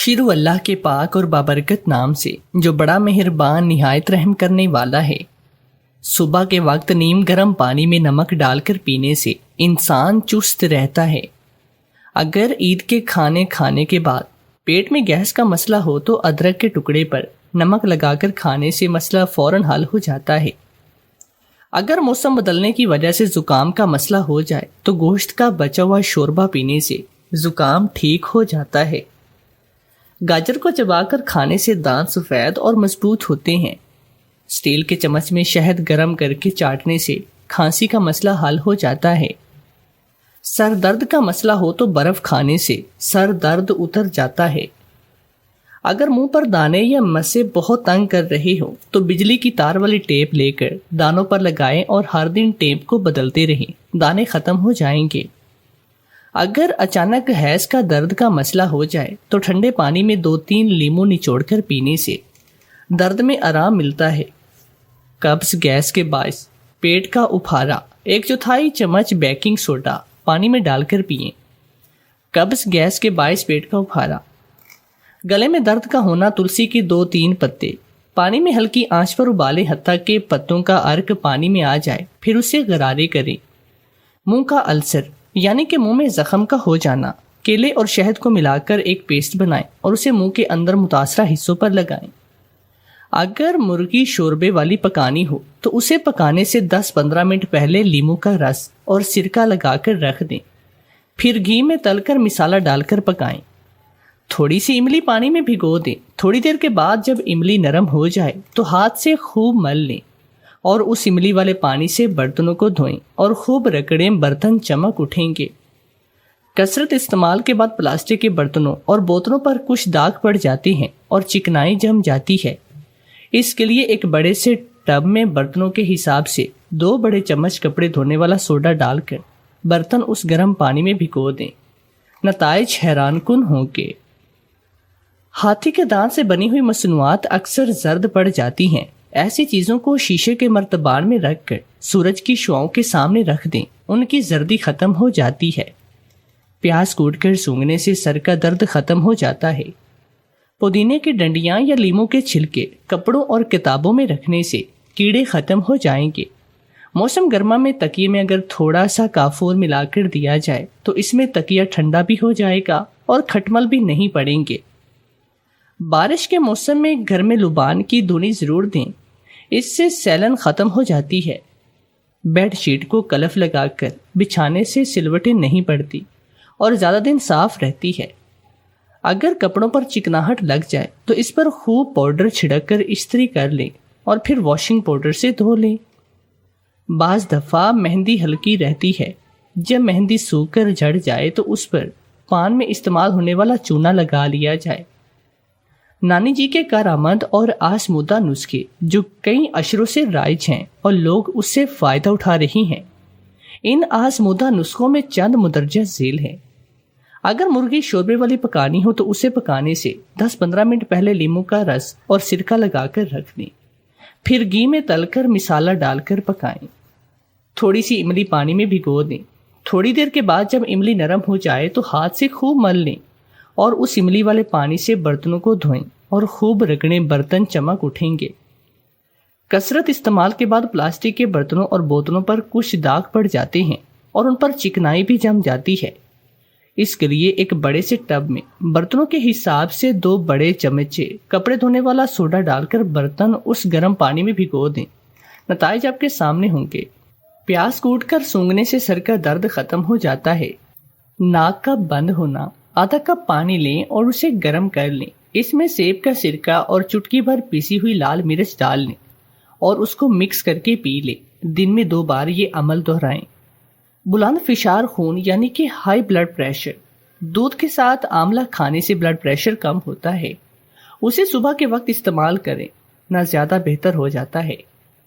شروع اللہ کے پاک اور بابرکت نام سے جو بڑا مہربان نہایت رحم کرنے والا ہے۔ صبح کے وقت نیم گرم پانی میں نمک ڈال کر پینے سے انسان چست رہتا ہے۔ اگر عید کے کھانے کے بعد پیٹ میں گیس کا مسئلہ ہو تو ادرک کے ٹکڑے پر نمک لگا کر کھانے سے مسئلہ فوراً حل ہو جاتا ہے۔ اگر موسم بدلنے کی وجہ سے زکام کا مسئلہ ہو جائے تو گوشت کا بچا ہوا شوربہ پینے سے زکام ٹھیک ہو جاتا ہے۔ گاجر کو چبا کر کھانے سے دانت سفید اور مضبوط ہوتے ہیں۔ اسٹیل کے چمچ میں شہد گرم کر کے چاٹنے سے کھانسی کا مسئلہ حل ہو جاتا ہے۔ سر درد کا مسئلہ ہو تو برف کھانے سے سر درد اتر جاتا ہے۔ اگر منہ پر دانے یا مسے بہت تنگ کر رہے ہو تو بجلی کی تار والی ٹیپ لے کر دانوں پر لگائیں اور ہر دن ٹیپ کو بدلتے رہیں، دانے ختم ہو جائیں گے۔ اگر اچانک حیض کا درد کا مسئلہ ہو جائے تو ٹھنڈے پانی میں 2-3 لیموں نچوڑ کر پینے سے درد میں آرام ملتا ہے۔ قبض گیس کے باعث پیٹ کا اپھارا 1/4 چمچ بیکنگ سوڈا پانی میں ڈال کر پئیں۔ قبض گیس کے باعث پیٹ کا اپھارا۔ گلے میں درد کا ہونا تلسی کے 2-3 پتے پانی میں ہلکی آنچ پر ابالیں حتیٰ کہ پتوں کا عرق پانی میں آ جائے، پھر اسے غرارے کریں۔ منہ کا السر یعنی کہ منہ میں زخم کا ہو جانا، کیلے اور شہد کو ملا کر ایک پیسٹ بنائیں اور اسے منہ کے اندر متاثرہ حصوں پر لگائیں۔ اگر مرغی شوربے والی پکانی ہو تو اسے پکانے سے 10-15 منٹ پہلے لیموں کا رس اور سرکہ لگا کر رکھ دیں، پھر گھی میں تل کر مسالہ ڈال کر پکائیں۔ تھوڑی سی املی پانی میں بھگو دیں، تھوڑی دیر کے بعد جب املی نرم ہو جائے تو ہاتھ سے خوب مل لیں اور اس املی والے پانی سے برتنوں کو دھوئیں اور خوب رگڑیں، برتن چمک اٹھیں گے۔ کثرت استعمال کے بعد پلاسٹک کے برتنوں اور بوتلوں پر کچھ داغ پڑ جاتے ہیں اور چکنائی جم جاتی ہے۔ اس کے لیے ایک بڑے سے ٹب میں برتنوں کے حساب سے 2 بڑے چمچ کپڑے دھونے والا سوڈا ڈال کر برتن اس گرم پانی میں بھگو دیں، نتائج حیران کن ہوں گے۔ ہاتھی کے دانت سے بنی ہوئی مصنوعات اکثر زرد پڑ جاتی ہیں۔ ایسی چیزوں کو شیشے کے مرتبان میں رکھ کر سورج کی شعاؤں کے سامنے رکھ دیں، ان کی زردی ختم ہو جاتی ہے۔ پیاز کوٹ کر سونگھنے سے سر کا درد ختم ہو جاتا ہے۔ پودینے کی ڈنڈیاں یا لیموں کے چھلکے کپڑوں اور کتابوں میں رکھنے سے کیڑے ختم ہو جائیں گے۔ موسم گرما میں تکیے میں اگر تھوڑا سا کافور ملا کر دیا جائے تو اس میں تکیہ ٹھنڈا بھی ہو جائے گا اور کھٹمل بھی نہیں پڑیں گے۔ بارش کے موسم میں گھر میں لبان کی دھنی ضرور دیں، اس سے سیلن ختم ہو جاتی ہے۔ بیڈ شیٹ کو کلف لگا کر بچھانے سے سلوٹیں نہیں پڑتی اور زیادہ دن صاف رہتی ہے۔ اگر کپڑوں پر چکناہٹ لگ جائے تو اس پر خوب پاؤڈر چھڑک کر استری کر لیں اور پھر واشنگ پاؤڈر سے دھو لیں۔ بعض دفعہ مہندی ہلکی رہتی ہے، جب مہندی سوکھ کر جھڑ جائے تو اس پر پان میں استعمال ہونے والا چونا لگا لیا جائے۔ نانی جی کے کارآمد اور آزمودہ نسخے جو کئی عشروں سے رائج ہیں اور لوگ اس سے فائدہ اٹھا رہی ہیں، ان آزمودہ نسخوں میں چند مندرجہ ذیل ہیں۔ اگر مرغی شوربے والی پکانی ہو تو اسے پکانے سے 10-15 منٹ پہلے لیموں کا رس اور سرکہ لگا کر رکھ دیں، پھر گھی میں تل کر مسالہ ڈال کر پکائیں۔ تھوڑی سی املی پانی میں بھگو دیں، تھوڑی دیر کے بعد جب املی نرم ہو جائے تو ہاتھ سے خوب مل لیں اور اس املی والے پانی سے برتنوں کو دھوئیں اور خوب رگڑیں، برتن چمک اٹھیں گے۔ کثرت استعمال کے بعد پلاسٹک کے برتنوں اور بوتلوں پر کچھ داغ پڑ جاتے ہیں اور ان پر چکنائی بھی جم جاتی ہے۔ اس کے لیے ایک بڑے سے ٹب میں برتنوں کے حساب سے 2 بڑے چمچے کپڑے دھونے والا سوڈا ڈال کر برتن اس گرم پانی میں بھگو دیں، نتائج آپ کے سامنے ہوں گے۔ پیاز کوٹ کر سونگھنے سے سر کا درد ختم ہو جاتا ہے۔ ناک کا بند ہونا، آدھا کپ پانی لیں اور اسے گرم کر لیں، اس میں سیب کا سرکہ اور چٹکی بھر پیسی ہوئی لال مرچ ڈال لیں اور اس کو مکس کر کے پی لیں۔ دن میں 2 بار یہ عمل دہرائیں۔ بلند فشار خون یعنی کہ ہائی بلڈ پریشر، دودھ کے ساتھ آملہ کھانے سے بلڈ پریشر کم ہوتا ہے، اسے صبح کے وقت استعمال کریں، نہ زیادہ بہتر ہو جاتا ہے۔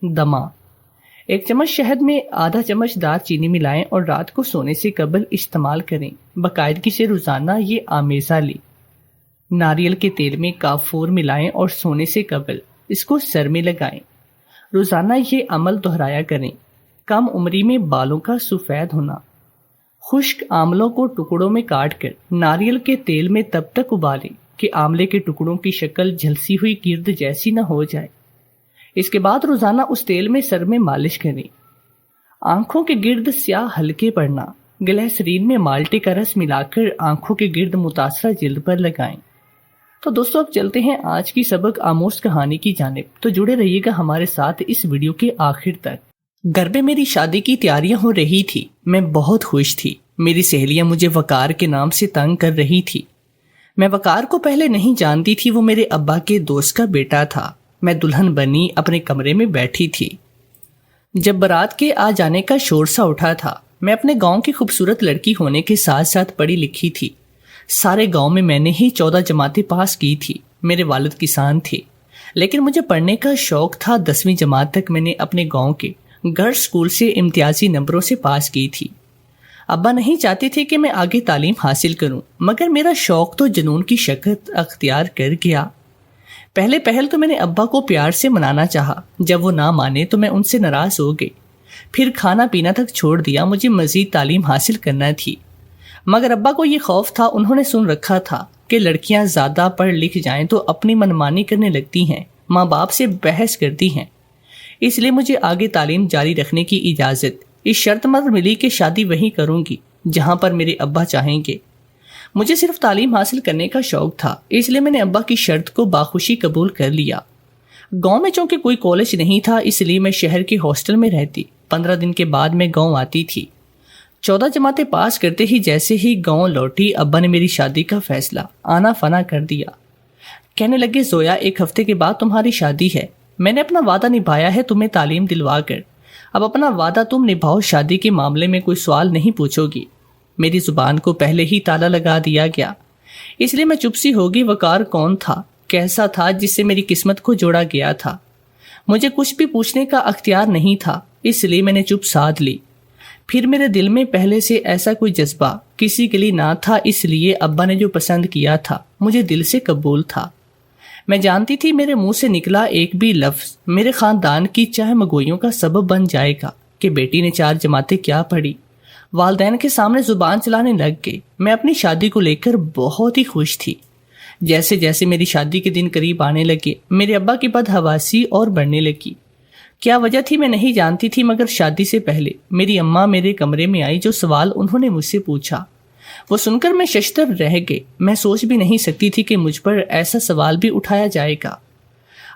دمہ، 1 چمچ شہد میں آدھا چمچ دار چینی ملائیں اور رات کو سونے سے قبل استعمال کریں۔ باقاعدگی سے روزانہ یہ آمیزہ لیں۔ ناریل کے تیل میں کافور ملائیں اور سونے سے قبل اس کو سر میں لگائیں۔ روزانہ یہ عمل دہرایا کریں۔ کم عمری میں بالوں کا سفید ہونا، خشک آملوں کو ٹکڑوں میں کاٹ کر ناریل کے تیل میں تب تک ابالیں کہ آملے کے ٹکڑوں کی شکل جھلسی ہوئی گرد جیسی نہ ہو جائے۔ اس کے بعد روزانہ اس تیل میں سر میں مالش کریں۔ آنکھوں کے گرد سیاہ ہلکے پڑنا، گلیسرین میں مالٹے کا رس ملا کر آنکھوں کے گرد متاثرہ جلد پر لگائیں۔ تو دوستو اب چلتے ہیں آج کی سبق آموز کہانی کی جانب، تو جڑے رہیے گا ہمارے ساتھ اس ویڈیو کے آخر تک۔ گھر میں میری شادی کی تیاریاں ہو رہی تھی، میں بہت خوش تھی۔ میری سہیلیاں مجھے وقار کے نام سے تنگ کر رہی تھی۔ میں وقار کو پہلے نہیں جانتی تھی، وہ میرے ابا کے دوست کا بیٹا تھا۔ میں دلہن بنی اپنے کمرے میں بیٹھی تھی جب بارات کے آ جانے کا شور سا اٹھا تھا۔ میں اپنے گاؤں کی خوبصورت لڑکی ہونے کے ساتھ ساتھ پڑھی لکھی تھی۔ سارے گاؤں میں نے ہی 14 جماعتیں پاس کی تھی۔ میرے والد کسان تھے، لیکن مجھے پڑھنے کا شوق تھا۔ 10ویں جماعت تک میں نے اپنے گاؤں کے گرلز اسکول سے امتیازی نمبروں سے پاس کی تھی۔ ابا نہیں چاہتے تھے کہ میں آگے تعلیم حاصل کروں، مگر میرا شوق تو جنون کی شکل اختیار کر گیا۔ پہل تو میں نے ابا کو پیار سے منانا چاہا، جب وہ نہ مانے تو میں ان سے ناراض ہو گئی۔ پھر کھانا پینا تک چھوڑ دیا، مجھے مزید تعلیم حاصل کرنا تھی۔ مگر ابا کو یہ خوف تھا، انہوں نے سن رکھا تھا کہ لڑکیاں زیادہ پڑھ لکھ جائیں تو اپنی منمانی کرنے لگتی ہیں، ماں باپ سے بحث کرتی ہیں۔ اس لیے مجھے آگے تعلیم جاری رکھنے کی اجازت اس شرط پر ملی کہ شادی وہیں کروں گی جہاں پر میرے ابا چاہیں گے۔ مجھے صرف تعلیم حاصل کرنے کا شوق تھا، اس لیے میں نے ابا کی شرط کو باخوشی قبول کر لیا۔ گاؤں میں چونکہ کوئی کالج نہیں تھا، اس لیے میں شہر کے ہاسٹل میں رہتی۔ 15 دن کے بعد میں گاؤں آتی تھی۔ 14 جماعتیں پاس کرتے ہی جیسے ہی گاؤں لوٹی، ابا نے میری شادی کا فیصلہ آنا فنا کر دیا۔ کہنے لگے، زویا 1 ہفتے کے بعد تمہاری شادی ہے۔ میں نے اپنا وعدہ نبھایا ہے تمہیں تعلیم دلوا کر، اب اپنا وعدہ تم نبھاؤ، شادی کے معاملے میں کوئی سوال نہیں پوچھو گی۔ میری زبان کو پہلے ہی تالا لگا دیا گیا، اس لیے میں چپ سی ہوگی۔ وقار کون تھا، کیسا تھا جس سے میری قسمت کو جوڑا گیا تھا؟ مجھے کچھ بھی پوچھنے کا اختیار نہیں تھا، اس لیے میں نے چپ سادھ لی۔ پھر میرے دل میں پہلے سے ایسا کوئی جذبہ کسی کے لیے نہ تھا، اس لیے ابا نے جو پسند کیا تھا مجھے دل سے قبول تھا۔ میں جانتی تھی میرے منہ سے نکلا ایک بھی لفظ میرے خاندان کی چاہ مگوئیوں کا سبب بن جائے گا کہ بیٹی نے 4 جماعتیں کیا پڑھی۔ والدین کے سامنے زبان چلانے لگ گئی۔ میں اپنی شادی کو لے کر بہت ہی خوش تھی۔ جیسے جیسے میری شادی کے دن قریب آنے لگے، میرے ابا کی بدحواسی اور بڑھنے لگی۔ کیا وجہ تھی میں نہیں جانتی تھی، مگر شادی سے پہلے میری اماں میرے کمرے میں آئی۔ جو سوال انہوں نے مجھ سے پوچھا وہ سن کر میں ششدر رہ گئی۔ میں سوچ بھی نہیں سکتی تھی کہ مجھ پر ایسا سوال بھی اٹھایا جائے گا۔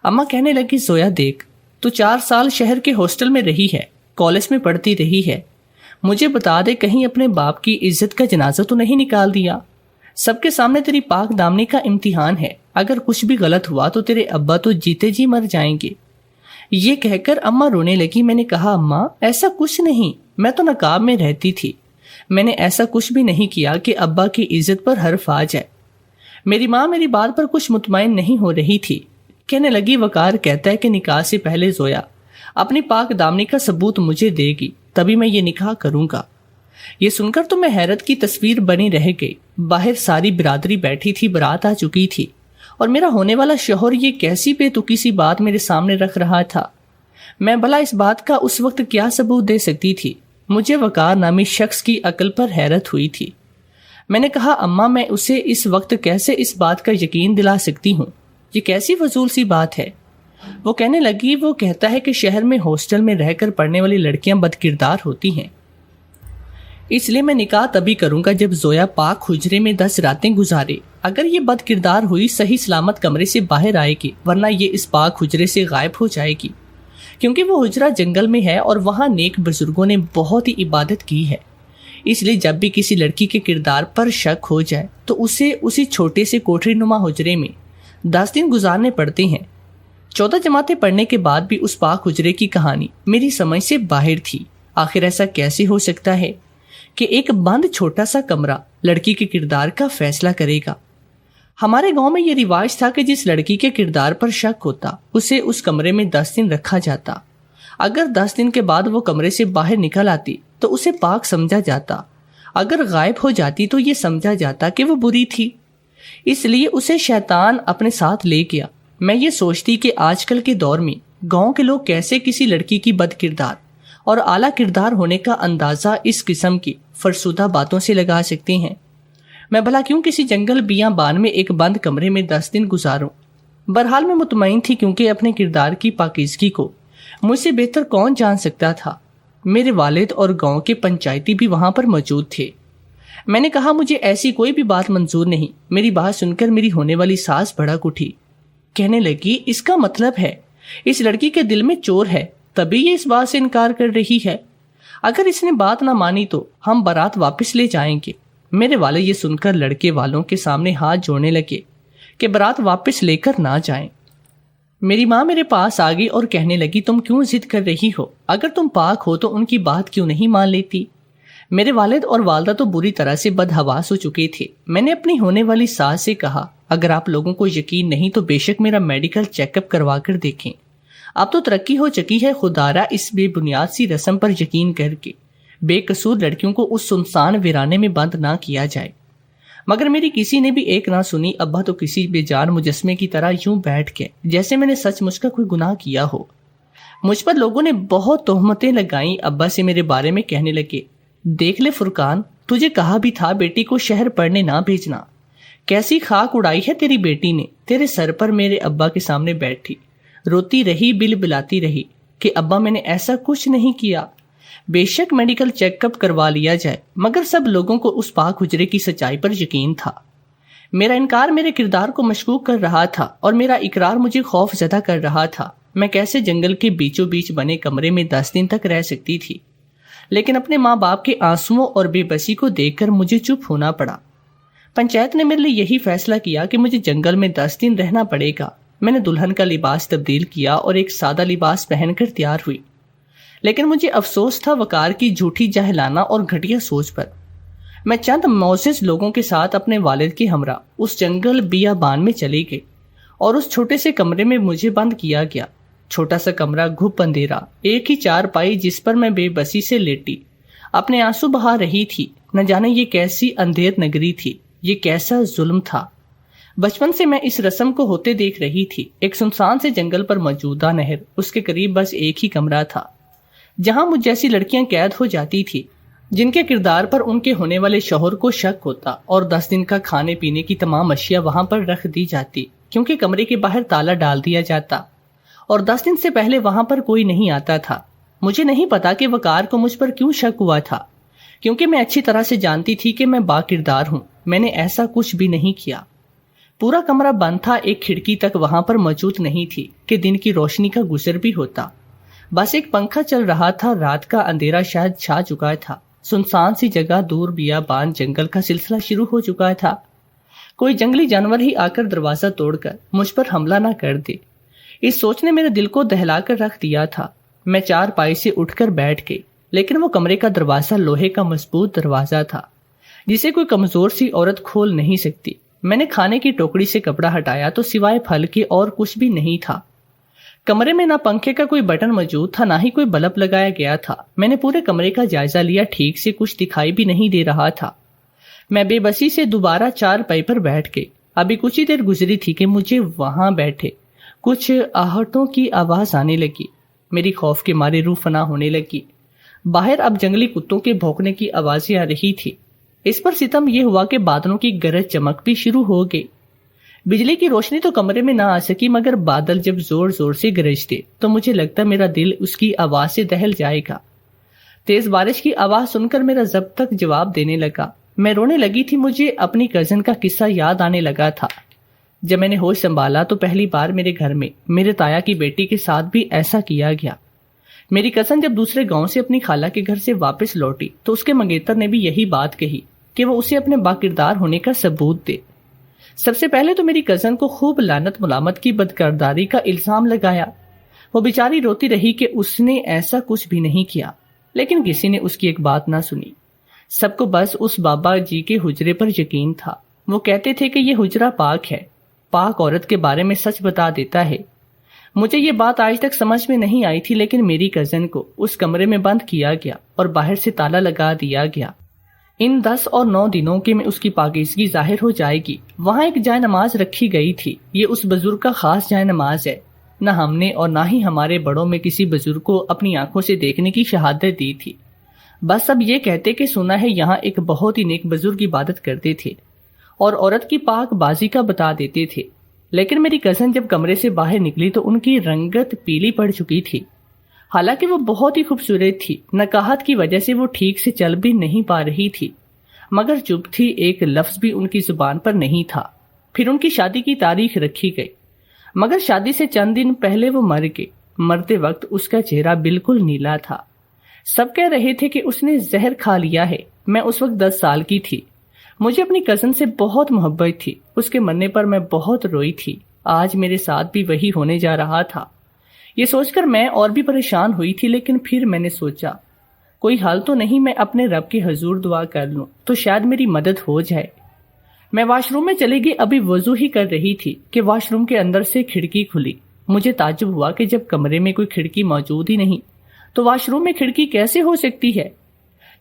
اماں کہنے لگی، زویا دیکھ، تو 4 سال شہر کے ہاسٹل میں رہی ہے، کالج میں پڑھتی رہی ہے، مجھے بتا دے کہیں اپنے باپ کی عزت کا جنازہ تو نہیں نکال دیا؟ سب کے سامنے تیری پاک دامنی کا امتحان ہے، اگر کچھ بھی غلط ہوا تو تیرے ابا تو جیتے جی مر جائیں گے۔ یہ کہہ کر اماں رونے لگی۔ میں نے کہا، اماں ایسا کچھ نہیں، میں تو نقاب میں رہتی تھی، میں نے ایسا کچھ بھی نہیں کیا کہ ابا کی عزت پر حرف آ جائے۔ میری ماں میری بات پر کچھ مطمئن نہیں ہو رہی تھی۔ کہنے لگی، وقار کہتا ہے کہ نکاح سے پہلے زویا اپنی پاک دامنی کا ثبوت مجھے دے گی، تبھی میں یہ نکاح کروں گا۔ یہ سن کر تو میں حیرت کی تصویر بنی رہ گئی۔ باہر ساری برادری بیٹھی تھی، بارات آ چکی تھی، اور میرا ہونے والا شوہر یہ کیسی بے تکی سی بات میرے سامنے رکھ رہا تھا۔ میں بھلا اس بات کا اس وقت کیا ثبوت دے سکتی تھی؟ مجھے وقار نامی شخص کی عقل پر حیرت ہوئی تھی۔ میں نے کہا، اماں میں اسے اس وقت کیسے اس بات کا یقین دلا سکتی ہوں؟ یہ کیسی فضول سی بات ہے؟ وہ کہنے لگی، وہ کہتا ہے کہ شہر میں ہاسٹل میں رہ کر پڑھنے والی لڑکیاں بد کردار ہوتی ہیں، اس لیے میں نکاح تبھی کروں گا جب زویا پاک حجرے میں 10 راتیں گزارے۔ اگر یہ بد کردار ہوئی صحیح سلامت کمرے سے باہر آئے گی، ورنہ یہ اس پاک حجرے سے غائب ہو جائے گی، کیونکہ وہ حجرہ جنگل میں ہے اور وہاں نیک بزرگوں نے بہت ہی عبادت کی ہے۔ اس لیے جب بھی کسی لڑکی کے کردار پر شک ہو جائے تو اسے اسی چھوٹے سے کوٹری نما حجرے میں 10 دن گزارنے پڑتے ہیں۔ 14 جماعتیں پڑھنے کے بعد بھی اس پاک حجرے کی کہانی میری سمجھ سے باہر تھی۔ آخر ایسا کیسے ہو سکتا ہے کہ ایک بند چھوٹا سا کمرہ لڑکی کے کردار کا فیصلہ کرے گا؟ ہمارے گاؤں میں یہ رواج تھا کہ جس لڑکی کے کردار پر شک ہوتا اسے اس کمرے میں 10 دن رکھا جاتا۔ اگر 10 دن کے بعد وہ کمرے سے باہر نکل آتی تو اسے پاک سمجھا جاتا، اگر غائب ہو جاتی تو یہ سمجھا جاتا کہ وہ بری تھی، اس لیے اسے شیطان اپنے ساتھ لے گیا۔ میں یہ سوچتی کہ آج کل کے دور میں گاؤں کے لوگ کیسے کسی لڑکی کی بد کردار اور اعلیٰ کردار ہونے کا اندازہ اس قسم کی فرسودہ باتوں سے لگا سکتے ہیں۔ میں بھلا کیوں کسی جنگل بیابان میں ایک بند کمرے میں 10 دن گزاروں؟ بہرحال میں مطمئن تھی کیونکہ اپنے کردار کی پاکیزگی کو مجھ سے بہتر کون جان سکتا تھا۔ میرے والد اور گاؤں کے پنچایتی بھی وہاں پر موجود تھے۔ میں نے کہا مجھے ایسی کوئی بھی بات منظور نہیں۔ میری بات سن کر میری ہونے والی ساس بھڑک اٹھی، کہنے لگی اس کا مطلب ہے اس لڑکی کے دل میں چور ہے، تبھی یہ اس بات سے انکار کر رہی ہے۔ اگر اس نے بات نہ مانی تو ہم بارات واپس لے جائیں گے۔ میرے والد یہ سن کر لڑکے والوں کے سامنے ہاتھ جوڑنے لگے کہ بارات واپس لے کر نہ جائیں۔ میری ماں میرے پاس آ گئی اور کہنے لگی تم کیوں ضد کر رہی ہو؟ اگر تم پاک ہو تو ان کی بات کیوں نہیں مان لیتی؟ میرے والد اور والدہ تو بری طرح سے بدحواس ہو چکے تھے۔ میں نے اپنی ہونے والی ساس سے کہا اگر آپ لوگوں کو یقین نہیں تو بے شک میرا میڈیکل چیک اپ کروا کر دیکھیں۔ اب تو ترقی ہو چکی ہے، خدارا اس بے بنیاد سی رسم پر یقین کر کے بے قصور لڑکیوں کو اس سنسان ویرانے میں بند نہ کیا جائے۔ مگر میری کسی نے بھی ایک نہ سنی۔ ابا تو کسی بے جان مجسمے کی طرح یوں بیٹھ کے جیسے میں نے سچ مچ کا کوئی گناہ کیا ہو۔ مجھ پر لوگوں نے بہت تہمتیں لگائیں۔ ابا سے میرے بارے میں کہنے لگے دیکھ لے فرقان، تجھے کہا بھی تھا بیٹی کو شہر پڑھنے نہ بھیجنا، کیسی خاک اڑائی ہے تیری بیٹی نے تیرے سر پر۔ میرے ابا کے سامنے بیٹھی روتی رہی، بل بلاتی رہی کہ ابا میں نے ایسا کچھ نہیں کیا، بے شک میڈیکل چیک اپ کروا لیا جائے۔ مگر سب لوگوں کو اس پاک حجرے کی سچائی پر یقین تھا۔ میرا انکار میرے کردار کو مشکوک کر رہا تھا اور میرا اقرار مجھے خوف زدہ کر رہا تھا۔ میں کیسے جنگل کے بیچوں بیچ بنے کمرے میں 10 دن تک رہ سکتی تھی؟ لیکن اپنے ماں باپ کے آنسوؤں اور بے بسی کو دیکھ کر مجھے چپ ہونا پڑا۔ پنچایت نے میرے لیے یہی فیصلہ کیا کہ مجھے جنگل میں 10 دن رہنا پڑے گا۔ میں نے دلہن کا لباس تبدیل کیا اور ایک سادہ لباس پہن کر تیار ہوئی، لیکن مجھے افسوس تھا وقار کی جھوٹی جاہلانہ اور گھٹیا سوچ پر۔ میں چند معزز لوگوں کے ساتھ اپنے والد کے ہمراہ اس جنگل بیابان میں چلی گئی اور اس چھوٹے سے کمرے میں مجھے بند کیا گیا۔ چھوٹا سا کمرہ، گھپ اندھیرا، ایک ہی چارپائی جس پر میں بے بسی سے لیٹی اپنے آنسو بہا رہی تھی۔ نہ جانے یہ کیسی اندھیر نگری تھی، یہ کیسا ظلم تھا۔ بچپن سے میں اس رسم کو ہوتے دیکھ رہی تھی۔ ایک سنسان سے جنگل پر موجودہ نہر، اس کے قریب بس ایک ہی کمرہ تھا جہاں مجھ جیسی لڑکیاں قید ہو جاتی تھی جن کے کردار پر ان کے ہونے والے شوہر کو شک ہوتا، اور 10 دن کا کھانے پینے کی تمام اشیاء وہاں پر رکھ دی جاتی کیونکہ کمرے کے باہر تالا ڈال دیا جاتا، اور 10 دن سے پہلے وہاں پر کوئی نہیں آتا تھا۔ مجھے نہیں پتا کہ وقار کو مجھ پر کیوں شک ہوا تھا، کیونکہ میں اچھی طرح سے جانتی تھی کہ میں با کردار ہوں۔ میں نے ایسا کچھ بھی نہیں کیا۔ پورا کمرہ بند تھا، ایک کھڑکی تک وہاں پر موجود نہیں تھی کہ دن کی روشنی کا گزر بھی ہوتا۔ بس ایک پنکھا چل رہا تھا۔ رات کا اندھیرا شاید چھا چکا تھا۔ سنسان سی جگہ، دور بیابان جنگل کا سلسلہ شروع ہو چکا تھا۔ کوئی جنگلی جانور ہی آ کر دروازہ توڑ کر مجھ پر حملہ نہ کر دے، اس سوچ نے میرے دل کو دہلا کر رکھ دیا تھا۔ میں چارپائی سے اٹھ کر بیٹھ گئی، لیکن وہ کمرے کا دروازہ لوہے کا مضبوط دروازہ تھا جسے کوئی کمزور سی عورت کھول نہیں سکتی۔ میں نے کھانے کی ٹوکری سے کپڑا ہٹایا تو سوائے پھل کے اور کچھ بھی نہیں تھا۔ کمرے میں نہ پنکھے کا کوئی بٹن موجود تھا، نہ ہی کوئی بلب لگایا گیا تھا۔ میں نے پورے کمرے کا جائزہ لیا، ٹھیک سے کچھ دکھائی بھی نہیں دے رہا تھا۔ میں بے بسی سے دوبارہ چارپائی پر بیٹھ گئی۔ ابھی کچھ ہی دیر گزری تھی کہ مجھے وہاں بیٹھے کچھ آہٹوں کی آواز آنے لگی۔ میری خوف کے مارے روح فنا ہونے لگی۔ باہر اب جنگلی کتوں کے بھونکنے کی آوازیں آ رہی تھی۔ اس پر ستم یہ ہوا کہ بادلوں کی گرج چمک بھی شروع ہو گئی۔ بجلی کی روشنی تو کمرے میں نہ آ سکی، مگر بادل جب زور زور سے گرجتے تو مجھے لگتا میرا دل اس کی آواز سے دہل جائے گا۔ تیز بارش کی آواز سن کر میرا ضبط تک جواب دینے لگا۔ میں رونے لگی تھی۔ مجھے اپنی کزن کا قصہ یاد آنے لگا تھا۔ جب میں نے ہوش سنبھالا تو پہلی بار میرے گھر میں میرے تایا کی بیٹی کے ساتھ بھی ایسا کیا گیا۔ میری کزن جب دوسرے گاؤں سے اپنی خالہ کے گھر سے واپس لوٹی تو اس کے منگیتر نے بھی یہی بات کہی کہ وہ اسے اپنے باکردار ہونے کا ثبوت دے۔ سب سے پہلے تو میری کزن کو خوب لعنت ملامت کی بدکرداری کا الزام لگایا۔ وہ بیچاری روتی رہی کہ اس نے ایسا کچھ بھی نہیں کیا، لیکن کسی نے اس کی ایک بات نہ سنی۔ سب کو بس اس بابا جی کے حجرے پر یقین تھا۔ وہ کہتے تھے کہ یہ حجرہ پاک ہے، پاک عورت کے بارے میں سچ بتا دیتا ہے۔ مجھے یہ بات آج تک سمجھ میں نہیں آئی تھی، لیکن میری کزن کو اس کمرے میں بند کیا گیا اور باہر سے تالا لگا دیا گیا۔ ان 10 اور 9 دنوں کے میں اس کی پاکیزگی ظاہر ہو جائے گی۔ وہاں ایک جائے نماز رکھی گئی تھی۔ یہ اس بزرگ کا خاص جائے نماز ہے۔ نہ ہم نے اور نہ ہی ہمارے بڑوں میں کسی بزرگ کو اپنی آنکھوں سے دیکھنے کی شہادت دی تھی۔ بس اب یہ کہتے کہ سنا ہے یہاں ایک بہت ہی نیک بزرگ عبادت کرتے تھے۔ اور عورت کی پاک بازی کا بتا دیتے تھے، لیکن میری کزن جب کمرے سے باہر نکلی تو ان کی رنگت پیلی پڑ چکی تھی۔ حالانکہ وہ بہت ہی خوبصورت تھی، نکاہت کی وجہ سے وہ ٹھیک سے چل بھی نہیں پا رہی تھی، مگر چپ تھی، ایک لفظ بھی ان کی زبان پر نہیں تھا۔ پھر ان کی شادی کی تاریخ رکھی گئی، مگر شادی سے چند دن پہلے وہ مر گئے۔ مرتے وقت اس کا چہرہ بالکل نیلا تھا۔ سب کہہ رہے تھے کہ اس نے زہر کھا لیا ہے۔ میں اس وقت 10 سال کی تھی۔ مجھے اپنی کزن سے بہت محبت تھی، اس کے مرنے پر میں بہت روئی تھی۔ آج میرے ساتھ بھی وہی ہونے جا رہا تھا۔ یہ سوچ کر میں اور بھی پریشان ہوئی تھی، لیکن پھر میں نے سوچا کوئی حل تو نہیں، میں اپنے رب کے حضور دعا کر لوں تو شاید میری مدد ہو جائے۔ میں واش روم میں چلی گئی، ابھی وضو ہی کر رہی تھی کہ واش روم کے اندر سے کھڑکی کھلی۔ مجھے تعجب ہوا کہ جب کمرے میں کوئی کھڑکی موجود ہی نہیں تو واش روم میں کھڑکی کیسے ہو سکتی ہے؟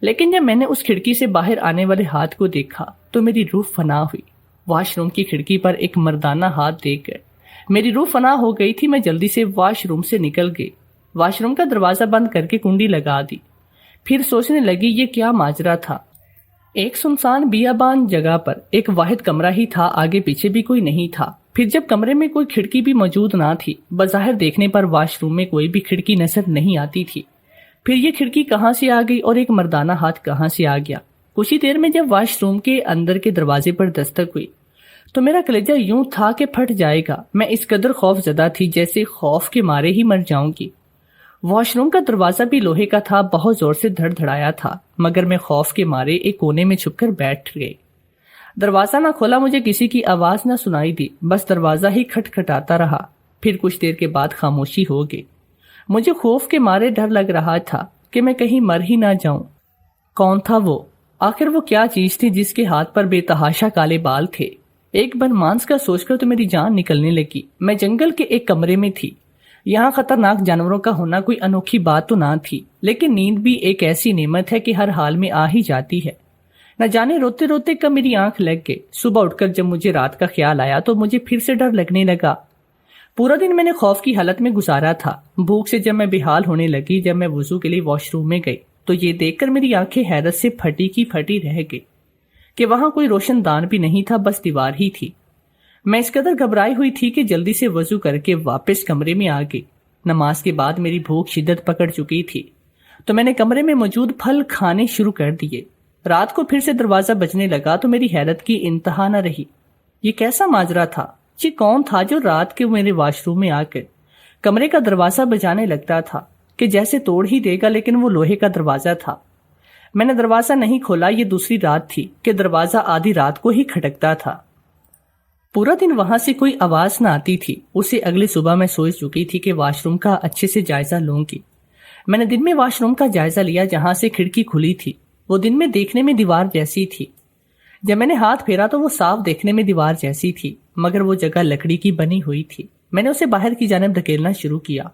لیکن جب میں نے اس کھڑکی سے باہر آنے والے ہاتھ کو دیکھا تو میری روح فنا ہوئی۔ واش روم کی کھڑکی پر ایک مردانہ ہاتھ دیکھ کر میری روح فنا ہو گئی تھی۔ میں جلدی سے واش روم سے نکل گئی، واش روم کا دروازہ بند کر کے کنڈی لگا دی۔ پھر سوچنے لگی یہ کیا ماجرا تھا۔ ایک سنسان بیابان جگہ پر ایک واحد کمرہ ہی تھا، آگے پیچھے بھی کوئی نہیں تھا۔ پھر جب کمرے میں کوئی کھڑکی بھی موجود نہ تھی، بظاہر دیکھنے پر واش روم میں کوئی بھی کھڑکی نظر نہیں آتی تھی، پھر یہ کھڑکی کہاں سے آ گئی اور ایک مردانہ ہاتھ کہاں سے آ گیا؟ کچھ ہی دیر میں جب واش روم کے اندر کے دروازے پر دستک ہوئی تو میرا کلیجہ یوں تھا کہ پھٹ جائے گا۔ میں اس قدر خوف زدہ تھی جیسے خوف کے مارے ہی مر جاؤں گی۔ واش روم کا دروازہ بھی لوہے کا تھا، بہت زور سے دھڑ دھڑایا تھا، مگر میں خوف کے مارے ایک کونے میں چھپ کر بیٹھ گئی۔ دروازہ نہ کھولا، مجھے کسی کی آواز نہ سنائی دی، بس دروازہ ہی کھٹکھٹاتا رہا۔ پھر کچھ دیر کے بعد خاموشی ہو گئی۔ مجھے خوف کے مارے ڈر لگ رہا تھا کہ میں کہیں مر ہی نہ جاؤں۔ کون تھا وہ؟ آخر وہ کیا چیز تھی جس کے ہاتھ پر بے تحاشا کالے بال تھے؟ ایک بن مانس کا سوچ کر تو میری جان نکلنے لگی۔ میں جنگل کے ایک کمرے میں تھی۔ یہاں خطرناک جانوروں کا ہونا کوئی انوکھی بات تو نہ تھی، لیکن نیند بھی ایک ایسی نعمت ہے کہ ہر حال میں آ ہی جاتی ہے۔ نہ جانے روتے روتے کب میری آنکھ لگ گئی۔ صبح اٹھ کر جب مجھے رات کا خیال آیا تو مجھے پھر سے ڈر لگنے لگا۔ پورا دن میں نے خوف کی حالت میں گزارا تھا۔ بھوک سے جب میں بحال ہونے لگی، جب میں وضو کے لیے واش روم میں گئی تو یہ دیکھ کر میری آنکھیں حیرت سے پھٹی کی پھٹی رہ گئی کہ وہاں کوئی روشن دان بھی نہیں تھا، بس دیوار ہی تھی۔ میں اس قدر گھبرائی ہوئی تھی کہ جلدی سے وضو کر کے واپس کمرے میں آ گئی۔ نماز کے بعد میری بھوک شدت پکڑ چکی تھی تو میں نے کمرے میں موجود پھل کھانے شروع کر دیے۔ رات کو پھر سے دروازہ بجنے لگا تو میری حیرت کی انتہا نہ رہی۔ یہ کیسا ماجرا تھا؟ یہ کون تھا جو رات کے میرے واش روم میں آ کر کمرے کا دروازہ بجانے لگتا تھا کہ جیسے توڑ ہی دے گا، لیکن وہ لوہے کا دروازہ تھا۔ میں نے دروازہ نہیں کھولا۔ یہ دوسری رات تھی کہ دروازہ آدھی رات کو ہی کھٹکتا تھا۔ پورا دن وہاں سے کوئی آواز نہ آتی تھی۔ اسے اگلی صبح میں سوچ چکی تھی کہ واش روم کا اچھے سے جائزہ لوں گی۔ میں نے دن میں واش روم کا جائزہ لیا جہاں سے کھڑکی کھلی تھی۔ وہ دن میں دیکھنے میں دیوار جیسی تھی۔ جب میں نے ہاتھ پھیرا تو وہ صاف دیکھنے میں دیوار جیسی تھی، مگر وہ جگہ لکڑی کی بنی ہوئی تھی۔ میں نے اسے باہر کی جانب دھکیلنا شروع کیا۔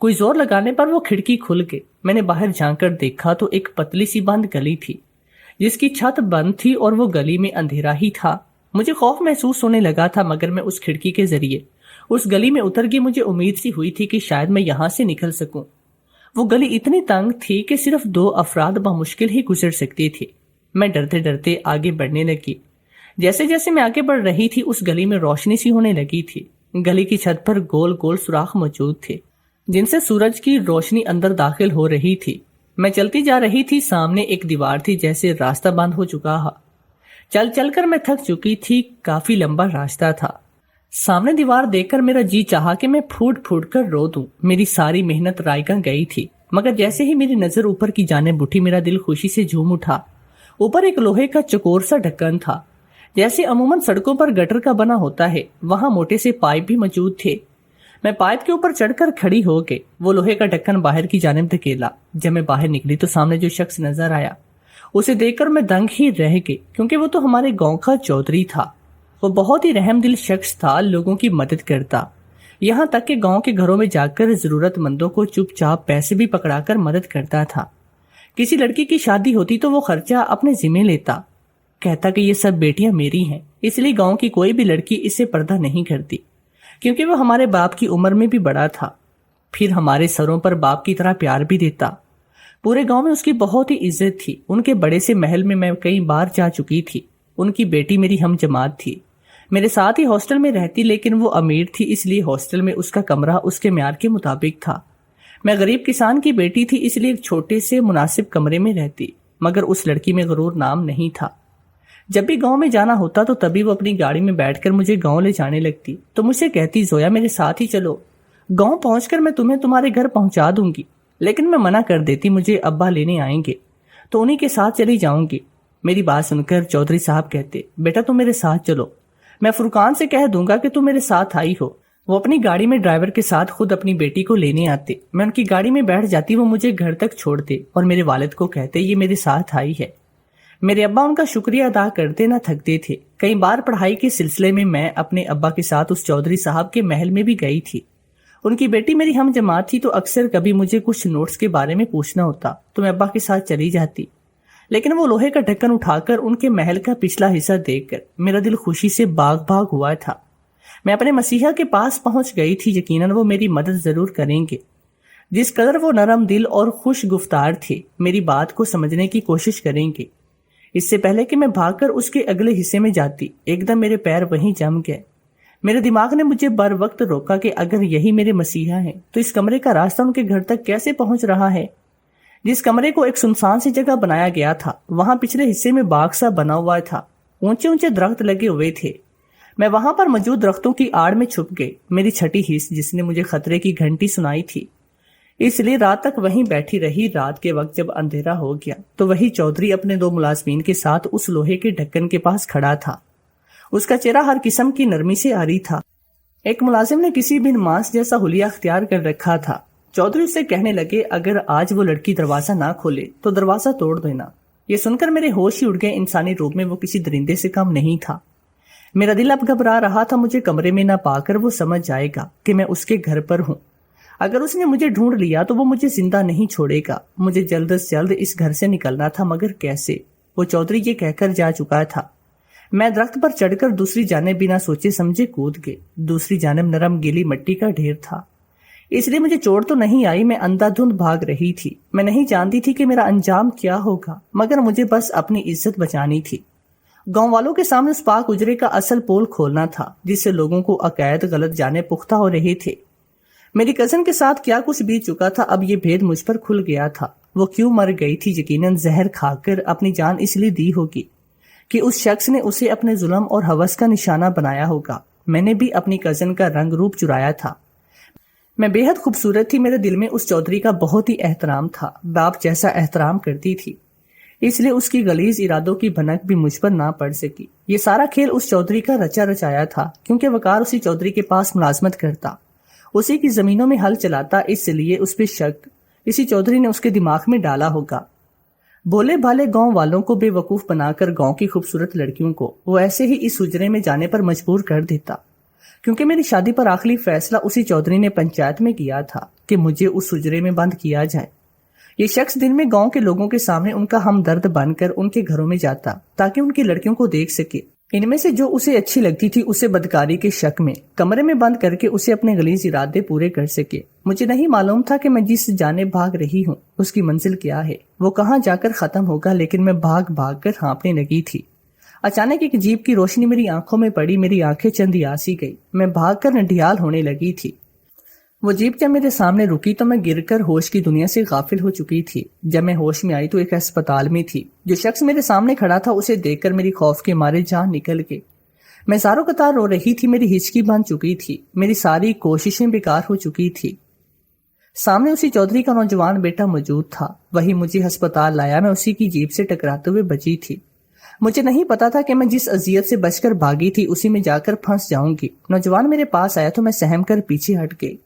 کوئی زور لگانے پر وہ کھڑکی کھل گئی۔ میں نے باہر جھانک کر دیکھا تو ایک پتلی سی بند گلی تھی جس کی چھت بند تھی اور وہ گلی میں اندھیرا ہی تھا۔ مجھے خوف محسوس ہونے لگا تھا، مگر میں اس کھڑکی کے ذریعے اس گلی میں اتر گئی۔ مجھے امید سی ہوئی تھی کہ شاید میں یہاں سے نکل سکوں۔ وہ گلی اتنی تنگ تھی کہ صرف 2 افراد بمشکل ہی گزر سکتے تھے۔ میں ڈرتے ڈرتے آگے بڑھنے لگی۔ جیسے جیسے میں آگے بڑھ رہی تھی اس گلی میں روشنی سی ہونے لگی تھی۔ گلی کی چھت پر گول گول سوراخ موجود تھے جن سے سورج کی روشنی اندر داخل ہو رہی تھی۔ میں چلتی جا رہی تھی، سامنے ایک دیوار تھی، جیسے راستہ بند ہو چکا ہے۔ چل چل کر میں تھک چکی تھی، کافی لمبا راستہ تھا۔ سامنے دیوار دیکھ کر میرا جی چاہا کہ میں پھوٹ پھوٹ کر رو دوں۔ میری ساری محنت رائگاں گئی تھی، مگر جیسے ہی میری نظر اوپر کی جانب اٹھی میرا دل خوشی سے جھوم اٹھا۔ اوپر ایک لوہے کا چکور سا ڈھکن تھا، جیسے عموماً سڑکوں پر گٹر کا بنا ہوتا ہے۔ وہاں موٹے سے پائپ بھی موجود تھے۔ میں پائپ کے اوپر چڑھ کر کھڑی ہو گئی۔ وہ لوہے کا ڈھکن باہر کی جانب دھکیلا۔ جب میں باہر نکلی تو سامنے جو شخص نظر آیا اسے دیکھ کر میں دنگ ہی رہ گئی، کیونکہ وہ تو ہمارے گاؤں کا چودھری تھا۔ وہ بہت ہی رحم دل شخص تھا، لوگوں کی مدد کرتا، یہاں تک کہ گاؤں کے گھروں میں جا کر ضرورت مندوں کو چپ چاپ پیسے بھی پکڑا کر مدد کرتا تھا۔ کسی لڑکی کی شادی ہوتی تو وہ خرچہ اپنے ذمہ لیتا، کہتا کہ یہ سب بیٹیاں میری ہیں، اس لیے گاؤں کی کوئی بھی لڑکی اس سے پردہ نہیں کرتی، کیونکہ وہ ہمارے باپ کی عمر میں بھی بڑا تھا۔ پھر ہمارے سروں پر باپ کی طرح پیار بھی دیتا۔ پورے گاؤں میں اس کی بہت ہی عزت تھی۔ ان کے بڑے سے محل میں کئی بار جا چکی تھی۔ ان کی بیٹی میری ہم جماعت تھی، میرے ساتھ ہی ہاسٹل میں رہتی، لیکن وہ امیر تھی اس لیے ہاسٹل میں اس کا کمرہ اس کے معیار کے مطابق تھا۔ میں غریب کسان کی بیٹی تھی اس لیے ایک چھوٹے سے مناسب کمرے میں رہتی، مگر اس لڑکی میں غرور نام نہیں تھا۔ جب بھی گاؤں میں جانا ہوتا تو تبھی وہ اپنی گاڑی میں بیٹھ کر مجھے گاؤں لے جانے لگتی، تو مجھ سے کہتی زویا میرے ساتھ ہی چلو، گاؤں پہنچ کر میں تمہیں تمہارے گھر پہنچا دوں گی۔ لیکن میں منع کر دیتی، مجھے ابا لینے آئیں گے تو انہی کے ساتھ چلی جاؤں گی۔ میری بات سن کر چودھری صاحب کہتے بیٹا تم میرے ساتھ چلو، میں فرقان سے کہہ دوں گا کہ تم میرے ساتھ آئی ہو۔ وہ اپنی گاڑی میں ڈرائیور کے ساتھ خود اپنی بیٹی کو لینے آتے، میں ان کی گاڑی میں بیٹھ جاتی، وہ مجھے گھر تک چھوڑتے اور میرے والد کو کہتے یہ میرے ساتھ آئی ہے۔ میرے ابا ان کا شکریہ ادا کرتے نہ تھکتے تھے۔ کئی بار پڑھائی کے سلسلے میں اپنے ابا کے ساتھ اس چودھری صاحب کے محل میں بھی گئی تھی۔ ان کی بیٹی میری ہم جماعت تھی تو اکثر کبھی مجھے کچھ نوٹس کے بارے میں پوچھنا ہوتا تو میں ابا کے ساتھ چلی جاتی، لیکن وہ لوہے کا ڈھکن اٹھا کر ان کے محل کا پچھلا حصہ دیکھ کر میرا دل خوشی سے باغ باغ ہوا تھا۔ میں اپنے مسیحا کے پاس پہنچ گئی تھی، یقیناً وہ میری مدد ضرور کریں گے۔ جس قدر وہ نرم دل اور خوش گفتار تھے، میری بات کو سمجھنے کی کوشش کریں گے۔ اس سے پہلے کہ میں بھاگ کر اس کے اگلے حصے میں جاتی، ایک دم میرے پیر وہیں جم گئے۔ میرے دماغ نے مجھے بر وقت روکا کہ اگر یہی میرے مسیحا ہیں تو اس کمرے کا راستہ ان کے گھر تک کیسے پہنچ رہا ہے؟ جس کمرے کو ایک سنسان سی جگہ بنایا گیا تھا، وہاں پچھلے حصے میں باغ سا بنا ہوا تھا، اونچے اونچے درخت لگے ہوئے تھے۔ میں وہاں پر موجود درختوں کی آڑ میں چھپ گئی۔ میری چھٹی حص جس نے مجھے خطرے کی گھنٹی سنائی تھی، اس لیے رات تک وہیں بیٹھی رہی۔ رات کے وقت جب اندھیرا ہو گیا تو وہی چودھری اپنے 2 ملازمین کے ساتھ اس لوہے کے ڈھکن کے پاس کھڑا تھا۔ اس کا چہرہ ہر قسم کی نرمی سے عاری تھا۔ ایک ملازم نے کسی بھی نماز جیسا حلیہ اختیار کر رکھا تھا۔ چودھری اسے کہنے لگے اگر آج وہ لڑکی دروازہ نہ کھولے تو دروازہ توڑ دینا۔ یہ سن کر میرے ہوش ہی اڑ گئے، انسانی روپ میں وہ کسی درندے سے کم نہیں تھا۔ میرا دل اب گھبرا رہا تھا، مجھے کمرے میں نہ پا کر وہ سمجھ جائے گا کہ میں اس کے گھر پر ہوں۔ اگر اس نے مجھے ڈھونڈ لیا تو وہ مجھے زندہ نہیں چھوڑے گا۔ مجھے جلد سے جلد اس گھر سے نکلنا تھا، مگر کیسے؟ وہ چودھری یہ کہہ کر جا چکا تھا۔ میں درخت پر چڑھ کر دوسری جانب بنا سوچے سمجھے کود گئے۔ دوسری جانب نرم گیلی مٹی کا ڈھیر تھا، اس لیے مجھے چوٹ تو نہیں آئی۔ میں اندھا دھند بھاگ رہی تھی۔ میں نہیں جانتی تھی کہ میرا انجام کیا ہوگا، مگر مجھے بس اپنی عزت بچانی تھی۔ گاؤں والوں کے سامنے اس پاک اجرے کا اصل پول کھولنا تھا جس سے لوگوں کو عقائد غلط جانے پختہ ہو رہے تھے۔ میری کزن کے ساتھ کیا کچھ بیت چکا تھا، اب یہ بھید مجھ پر کھل گیا تھا۔ وہ کیوں مر گئی تھی؟ یقیناً زہر کھا کر اپنی جان اس لیے دی ہوگی کہ اس شخص نے اسے اپنے ظلم اور ہوس کا نشانہ بنایا ہوگا۔ میں نے بھی اپنی کزن کا رنگ روپ چرایا تھا۔ میں بے حد خوبصورت تھی۔ میرے دل میں اس چودھری کا بہت ہی احترام تھا، باپ جیسا احترام کرتی تھی، اس لیے اس کی غلیظ ارادوں کی بھنک بھی مجھ پر نہ پڑ سکی۔ یہ سارا کھیل اس چودھری کا رچا رچایا تھا، کیونکہ وقار اسی چودھری کے پاس ملازمت کرتا، اسی کی زمینوں میں ہل چلاتا، اس لیے اس پہ شک اسی چودھری نے اس کے دماغ میں ڈالا ہوگا۔ بھولے بھالے گاؤں والوں کو بے وقوف بنا کر گاؤں کی خوبصورت لڑکیوں کو وہ ایسے ہی اس حجرے میں جانے پر مجبور کر دیتا، کیونکہ میری شادی پر آخری فیصلہ اسی چودھری نے پنچایت میں کیا تھا کہ مجھے اس حجرے میں بند کیا جائے۔ یہ شخص دن میں گاؤں کے لوگوں کے سامنے ان کا ہمدرد بن کر ان کے گھروں میں جاتا تاکہ ان کی لڑکیوں کو دیکھ سکے، ان میں سے جو اسے اچھی لگتی تھی اسے بدکاری کے شک میں کمرے میں بند کر کے اسے اپنے غلیظ ارادے پورے کر سکے۔ مجھے نہیں معلوم تھا کہ میں جس جانب بھاگ رہی ہوں اس کی منزل کیا ہے، وہ کہاں جا کر ختم ہوگا، لیکن میں بھاگ بھاگ کر ہانپنے لگی تھی۔ اچانک ایک جیپ کی روشنی میری آنکھوں میں پڑی، میری آنکھیں چند آسی گئی، میں بھاگ کر نڈھیال ہونے لگی تھی۔ وہ جیپ جب میرے سامنے رکی تو میں گر کر ہوش کی دنیا سے غافل ہو چکی تھی۔ جب میں ہوش میں آئی تو ایک اسپتال میں تھی۔ جو شخص میرے سامنے کھڑا تھا اسے دیکھ کر میری خوف کے مارے جان نکل گئی۔ میں زاروں قطار رو رہی تھی، میری ہچکی بن چکی تھی، میری ساری کوششیں بیکار ہو چکی تھی۔ سامنے اسی چودھری کا نوجوان بیٹا موجود تھا، وہی مجھے ہسپتال لایا۔ میں اسی کی جیپ سے ٹکراتے ہوئے بچی تھی۔ مجھے نہیں پتا تھا کہ میں جس اذیت سے بچ کر بھاگی تھی اسی میں جا کر پھنس جاؤں گی۔ نوجوان میرے پاس آیا تو میں سہم کر پیچھے ہٹ گئی۔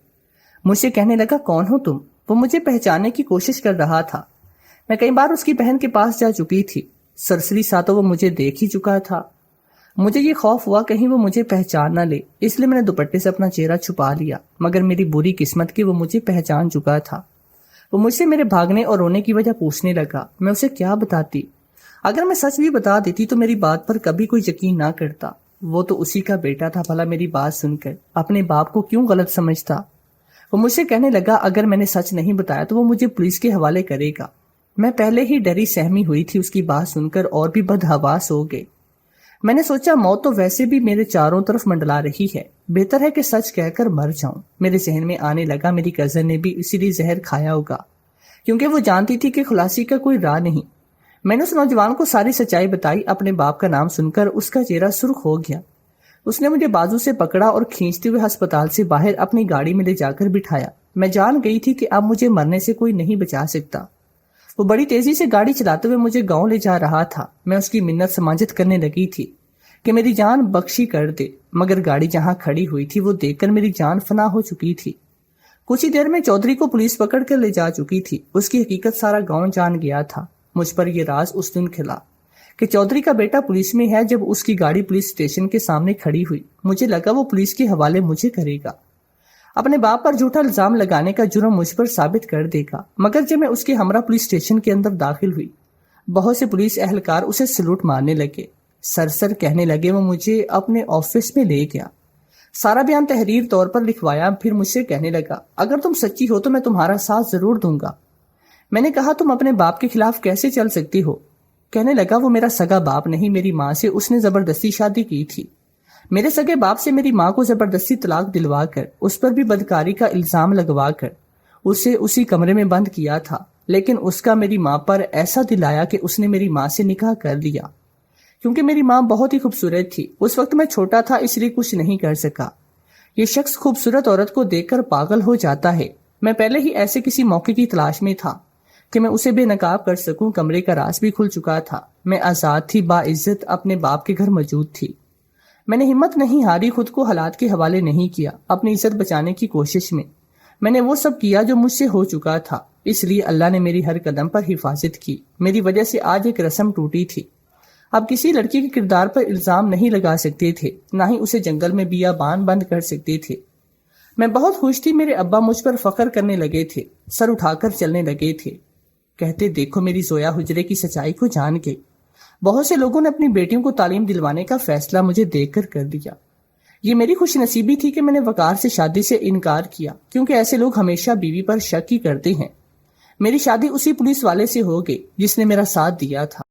مجھ سے کہنے لگا کون ہو تم؟ وہ مجھے پہچاننے کی کوشش کر رہا تھا۔ میں کئی بار اس کی بہن کے پاس جا چکی تھی، سرسری سا تو وہ مجھے دیکھ ہی چکا تھا۔ مجھے یہ خوف ہوا کہیں وہ مجھے پہچان نہ لے، اس لیے میں نے دوپٹے سے اپنا چہرہ چھپا لیا، مگر میری بری قسمت کہ وہ مجھے پہچان چکا تھا۔ وہ مجھ سے میرے بھاگنے اور رونے کی وجہ پوچھنے لگا۔ میں اسے کیا بتاتی؟ اگر میں سچ بھی بتا دیتی تو میری بات پر کبھی کوئی یقین نہ کرتا۔ وہ تو اسی کا بیٹا تھا، بھلا میری بات سن کر اپنے باپ کو کیوں غلط سمجھتا؟ وہ مجھ سے کہنے لگا اگر میں نے سچ نہیں بتایا تو وہ مجھے پولیس کے حوالے کرے گا۔ میں پہلے ہی ڈری سہمی ہوئی تھی، اس کی بات سن کر اور بھی بدحواس ہو گئے۔ میں نے سوچا موت تو ویسے بھی میرے چاروں طرف منڈلا رہی ہے، بہتر ہے کہ سچ کہہ کر مر جاؤں۔ میرے ذہن میں آنے لگا میری کزن نے بھی اسی لیے زہر کھایا ہوگا، کیونکہ وہ جانتی تھی کہ خلاصی کا کوئی راہ نہیں۔ میں نے اس نوجوان کو ساری سچائی بتائی۔ اپنے باپ کا نام سن کر اس کا چہرہ سرخ ہو گیا۔ اس نے مجھے بازو سے پکڑا اور کھینچتے ہوئے ہسپتال سے باہر اپنی گاڑی میں لے جا کر بٹھایا۔ میں جان گئی تھی کہ اب مجھے مرنے سے کوئی نہیں بچا سکتا۔ وہ بڑی تیزی سے گاڑی چلاتے ہوئے مجھے گاؤں لے جا رہا تھا۔ میں اس کی منت سماجت کرنے لگی تھی کہ میری جان بخشی کر دے، مگر گاڑی جہاں کھڑی ہوئی تھی وہ دیکھ کر میری جان فنا ہو چکی تھی۔ کچھ ہی دیر میں چودھری کو پولیس پکڑ کر لے جا چکی تھی۔ اس کی حقیقت سارا گاؤں جان گیا تھا۔ مجھ پر یہ راز اس دن کھلا کہ چودھری کا بیٹا پولیس میں ہے۔ جب اس کی گاڑی پولیس اسٹیشن کے سامنے کھڑی ہوئی، مجھے لگا وہ پولیس کے حوالے مجھے کرے گا، اپنے باپ پر جھوٹا الزام لگانے کا جرم مجھ پر ثابت کر دے گا۔ مگر جب میں اس کے ہمراہ پولیس اسٹیشن کے اندر داخل ہوئی، بہت سے پولیس اہلکار اسے سلوٹ مارنے لگے، سرسر کہنے لگے۔ وہ مجھے اپنے آفس میں لے گیا، سارا بیان تحریر طور پر لکھوایا، پھر مجھ سے کہنے لگا اگر تم سچی ہو تو میں تمہارا ساتھ ضرور دوں گا۔ میں نے کہا تم اپنے باپ کے خلاف کیسے چل سکتی ہو؟ کہنے لگا وہ میرا سگا باپ نہیں، میری ماں سے اس نے زبردستی شادی کی تھی۔ میرے سگے باپ سے میری ماں کو زبردستی طلاق دلوا کر، اس پر بھی بدکاری کا الزام لگوا کر اسے اسی کمرے میں بند کیا تھا، لیکن اس کا میری ماں پر ایسا دل آیا کہ اس نے میری ماں سے نکاح کر لیا۔ کیونکہ میری ماں بہت ہی خوبصورت تھی، اس وقت میں چھوٹا تھا اس لیے کچھ نہیں کر سکا۔ یہ شخص خوبصورت عورت کو دیکھ کر پاگل ہو جاتا ہے۔ میں پہلے ہی ایسے کسی موقع کی تلاش میں تھا کہ میں اسے بے نقاب کر سکوں۔ کمرے کا راز بھی کھل چکا تھا، میں آزاد تھی، باعزت اپنے باپ کے گھر موجود تھی۔ میں نے ہمت نہیں ہاری، خود کو حالات کے حوالے نہیں کیا۔ اپنی عزت بچانے کی کوشش میں نے وہ سب کیا جو مجھ سے ہو چکا تھا، اس لیے اللہ نے میری ہر قدم پر حفاظت کی۔ میری وجہ سے آج ایک رسم ٹوٹی تھی۔ اب کسی لڑکی کے کردار پر الزام نہیں لگا سکتے تھے، نہ ہی اسے جنگل میں بیابان بند کر سکتے تھے۔ میں بہت خوش تھی، میرے ابا مجھ پر فخر کرنے لگے تھے، سر اٹھا کر چلنے لگے تھے، کہتے دیکھو میری زویا حجرے کی سچائی کو جان گئی۔ بہت سے لوگوں نے اپنی بیٹیوں کو تعلیم دلوانے کا فیصلہ مجھے دیکھ کر کر دیا۔ یہ میری خوش نصیبی تھی کہ میں نے وقار سے شادی سے انکار کیا، کیونکہ ایسے لوگ ہمیشہ بیوی پر شک ہی کرتے ہیں۔ میری شادی اسی پولیس والے سے ہو گئی جس نے میرا ساتھ دیا تھا۔